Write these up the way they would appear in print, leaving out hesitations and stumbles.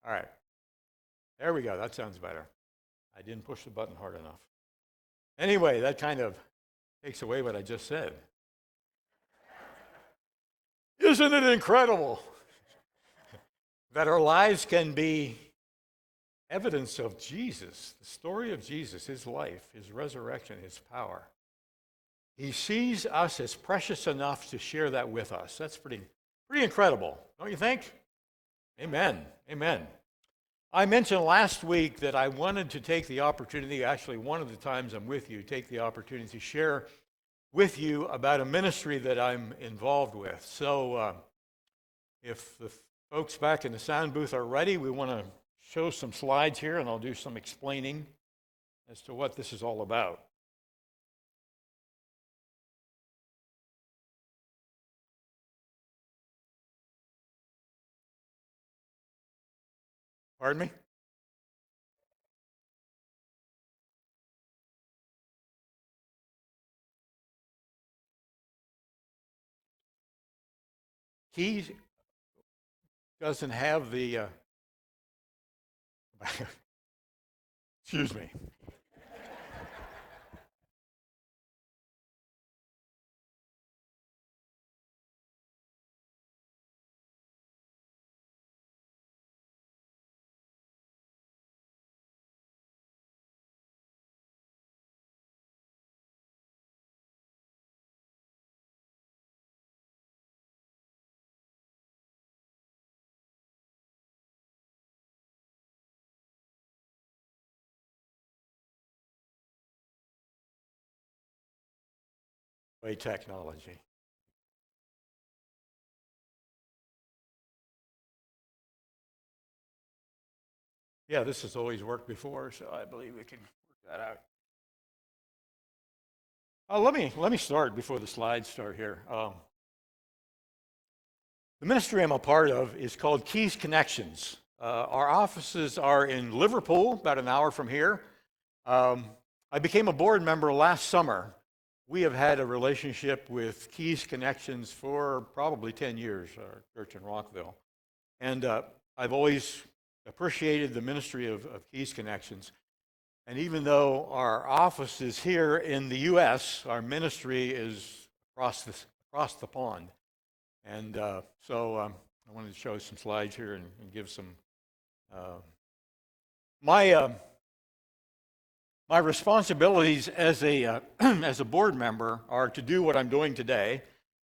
All right. There we go. That sounds better. I didn't push the button hard enough. Anyway, that kind of takes away what I just said. Isn't it incredible that our lives can be evidence of Jesus, the story of Jesus, his life, his resurrection, his power? He sees us as precious enough to share that with us. That's pretty incredible, don't you think? Amen. Amen. I mentioned last week that I wanted to take the opportunity, actually one of the times I'm with you, take the opportunity to share with you about a ministry that I'm involved with. So if the folks back in the sound booth are ready, we want to show some slides here, and I'll do some explaining as to what this is all about. Pardon me? He doesn't have the, excuse me. Way technology. Yeah, this has always worked before, so I believe we can work that out. Let me start before the slides start here. The ministry I'm a part of is called Keys Connections. Our offices are in Liverpool, about an hour from here. I became a board member last summer. We have had a relationship with Keys Connections for probably 10 years, our church in Rockville. And I've always appreciated the ministry of Keys Connections. And even though our office is here in the U.S., our ministry is across the pond. And so I wanted to show some slides here and give some. My responsibilities as a as a board member are to do what I'm doing today,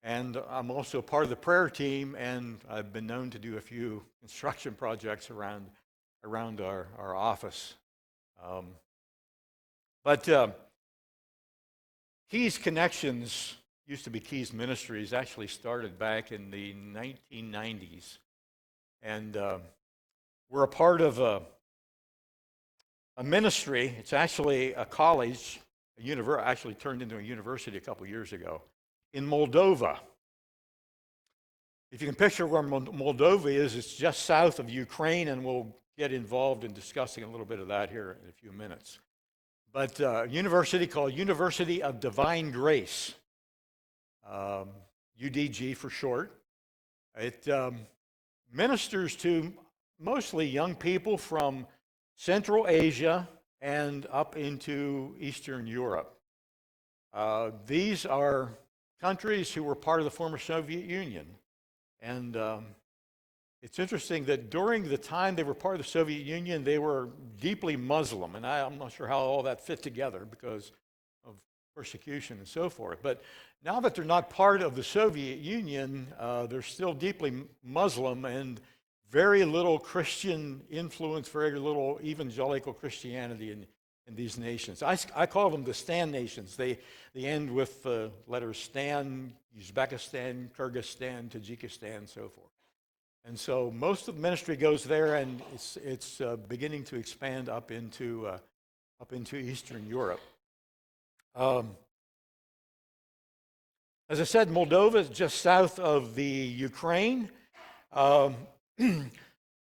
and I'm also part of the prayer team, and I've been known to do a few construction projects around our office. But Keys Connections used to be Keys Ministries, actually started back in the 1990s. And we're a part of a ministry. It's actually a college, actually turned into a university a couple years ago, in Moldova. If you can picture where Moldova is, it's just south of Ukraine, and we'll get involved in discussing a little bit of that here in a few minutes. But a university called University of Divine Grace, UDG for short. It ministers to mostly young people from Central Asia and up into Eastern Europe. These are countries who were part of the former Soviet Union. And it's interesting that during the time they were part of the Soviet Union, they were deeply Muslim. And I'm not sure how all that fit together because of persecution and so forth. But now that they're not part of the Soviet Union, they're still deeply Muslim and very little Christian influence, very little evangelical Christianity in these nations. I call them the Stan nations. They end with the letters Stan, Uzbekistan, Kyrgyzstan, Tajikistan, and so forth. And so most of the ministry goes there, and it's beginning to expand up into Eastern Europe. As I said, Moldova is just south of the Ukraine.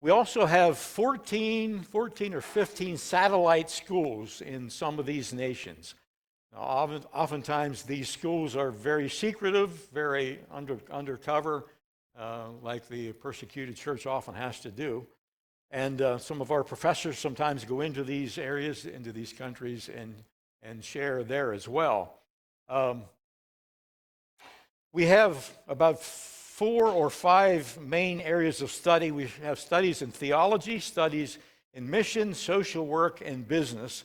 We also have 14 or 15 satellite schools in some of these nations. Now, oftentimes, these schools are very secretive, very undercover, like the persecuted church often has to do. And some of our professors sometimes go into these areas, into these countries, and share there as well. We have about 4 or 5 main areas of study. We have studies in theology, studies in mission, social work, and business.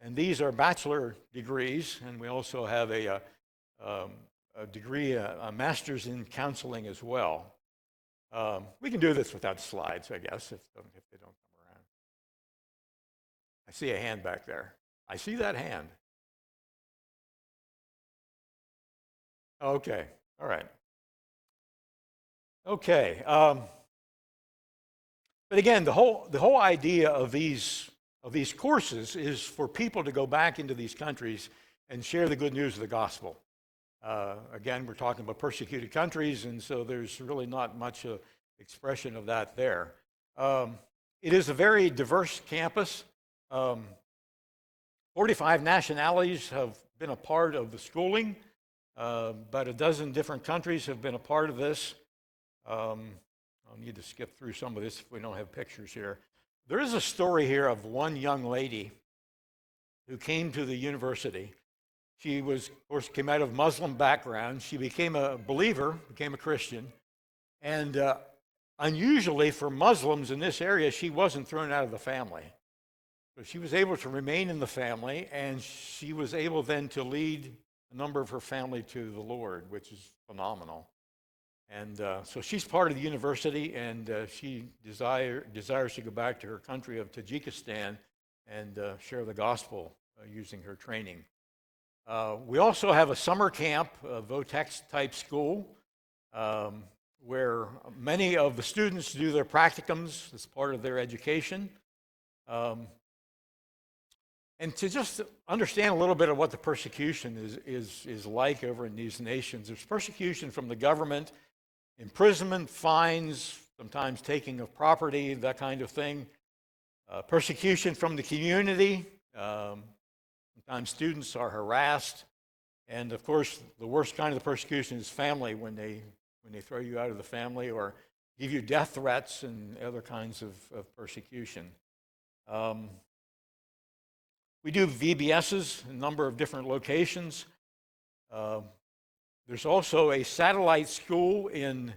And these are bachelor degrees. And we also have a degree, a master's in counseling as well. We can do this without slides, I guess, if they don't come around. I see a hand back there. I see that hand. Okay, all right. Okay. But again, the whole idea of these courses is for people to go back into these countries and share the good news of the gospel. Again, we're talking about persecuted countries, and so there's really not much expression of that there. It is a very diverse campus. 45 nationalities have been a part of the schooling. About a dozen different countries have been a part of this. I'll need to skip through some of this if we don't have pictures here. There is a story here of one young lady who came to the university. She was, of course, came out of Muslim background. She became a believer, became a Christian. And unusually for Muslims in this area, she wasn't thrown out of the family. So she was able to remain in the family, and she was able then to lead a number of her family to the Lord, which is phenomenal. And so she's part of the university, and she desires to go back to her country of Tajikistan and share the gospel using her training. We also have a summer camp, a Votex type school, where many of the students do their practicums as part of their education. And to just understand a little bit of what the persecution is like over in these nations, there's persecution from the government, imprisonment, fines, sometimes taking of property, that kind of thing. Persecution from the community. Sometimes students are harassed. And of course, the worst kind of the persecution is family, when they throw you out of the family or give you death threats and other kinds of persecution. We do VBSs in a number of different locations. There's also a satellite school in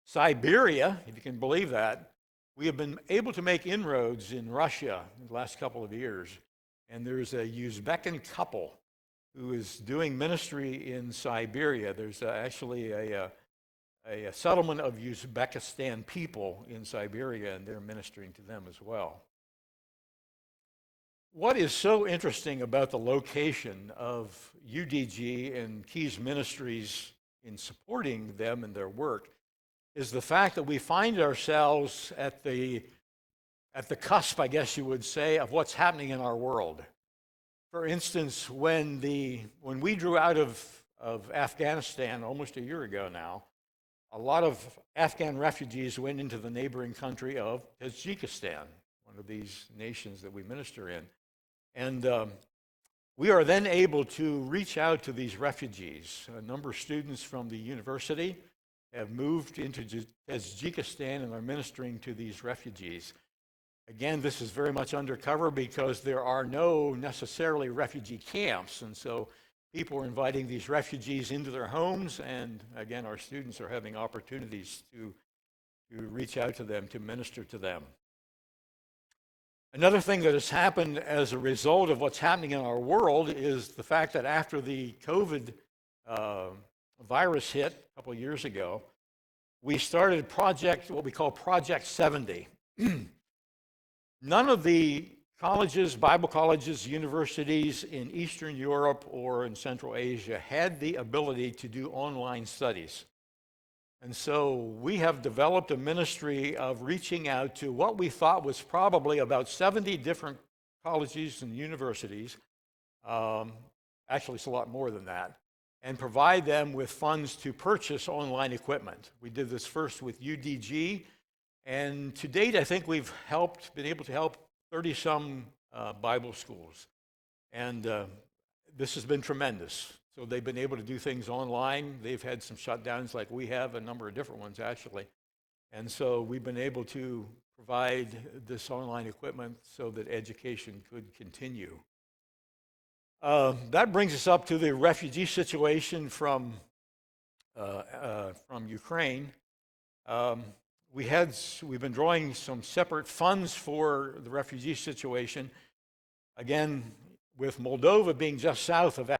Siberia, if you can believe that. We have been able to make inroads in Russia in the last couple of years. And there's a Uzbekian couple who is doing ministry in Siberia. There's actually a settlement of Uzbekistan people in Siberia, and they're ministering to them as well. What is so interesting about the location of UDG and Keys Ministries in supporting them and their work is the fact that we find ourselves at the cusp, I guess you would say, of what's happening in our world. For instance, when we drew out of Afghanistan almost a year ago now, a lot of Afghan refugees went into the neighboring country of Tajikistan, one of these nations that we minister in. And we are then able to reach out to these refugees. A number of students from the university have moved into Tajikistan and are ministering to these refugees. Again, this is very much undercover because there are no necessarily refugee camps, and so people are inviting these refugees into their homes, and again, our students are having opportunities to reach out to them, to minister to them. Another thing that has happened as a result of what's happening in our world is the fact that after the COVID virus hit a couple of years ago, we started what we call Project 70. None of the colleges, Bible colleges, universities in Eastern Europe or in Central Asia had the ability to do online studies. And so we have developed a ministry of reaching out to what we thought was probably about 70 different colleges and universities. Actually, it's a lot more than that. And provide them with funds to purchase online equipment. We did this first with UDG. And to date, I think we've been able to help 30-some Bible schools. And this has been tremendous. So they've been able to do things online. They've had some shutdowns like we have, a number of different ones actually. And so we've been able to provide this online equipment so that education could continue. That brings us up to the refugee situation from Ukraine. We've been drawing some separate funds for the refugee situation. Again, with Moldova being just south of